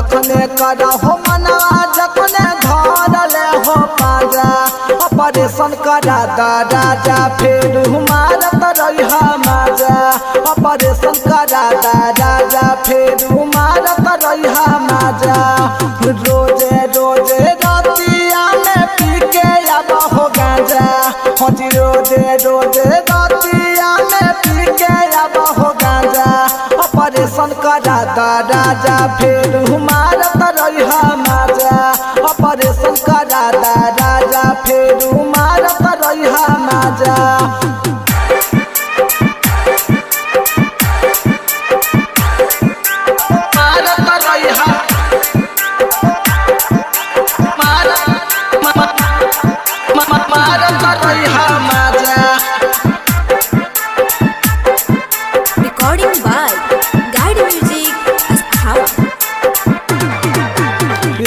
जखने कर हो मनवा जखने धरले हो पाजा ऑपरेशन करा दा राजा फिर मारत रही माजा ऑपरेशन करा दा राजा फिर मारत रही माजा रोजे रोजे रातिया में पी के अब हो गांजा हजी रोजे रोजे रातिया में पी के अब हो गांजा ऑपरेशन करा दा राजा फिर मारत रही माजा ऑपरेशन करा दा राजा फिर मारत रही माजा Recording by Guide Music Asthawa.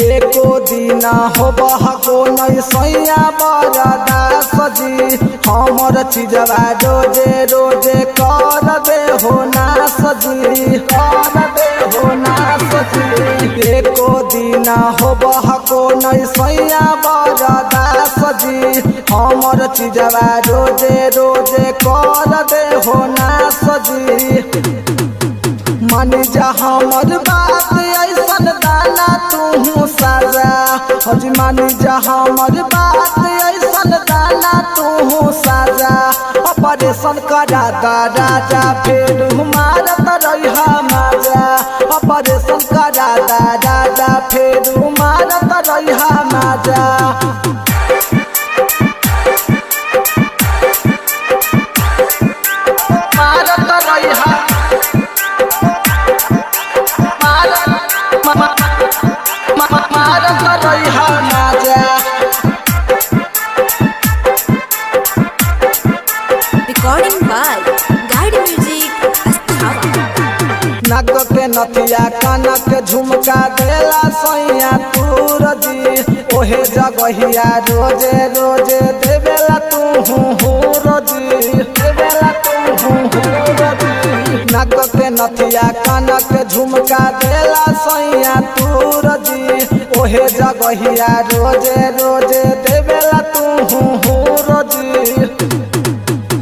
एको दिन हो बहको नहीं सैया बरदा सजी हमर चीजवा रोजे रोजे कर दे हो ना सजी कर दे हो ना सजी एको दिन हो बहको नहीं सैया बरदा सजी हमर चीजवा रोजे रोजे कर दे हो ना सजी मन जा हमर बात ऐसन दाना तू साजा हजी मान जा हमर बात ऐसन दाना तू साजा ऑपरेशन करा दा राजा फिर मारत रही माजा ऑपरेशन करा दा राजा फिर मारत रही माजा Recording by Guide Music Asthawa. नाक के नथिया काना के झुमका देला सैया तूर जी ओहे जगहिया रोजे रोजे देवेला तू रोजी देवेला तू रोजी नाक के नथिया काना के झुमका देला सैया तूर जी ओहे जगहिया रोजे रोजे देवेला तू रोजी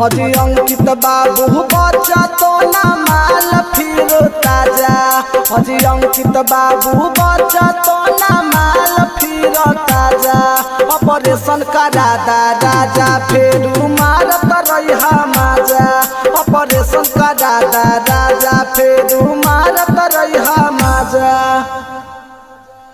हजी अंकित बाबू बच्चा तो ना माल फिर ताजा हजी अंकित बाबू बच्चा तो ना माल फिर ताजा ऑपरेशन करा दा राजा फिर मारत रही माजा ऑपरेशन करा दा राजा फिर मारत रही माजा।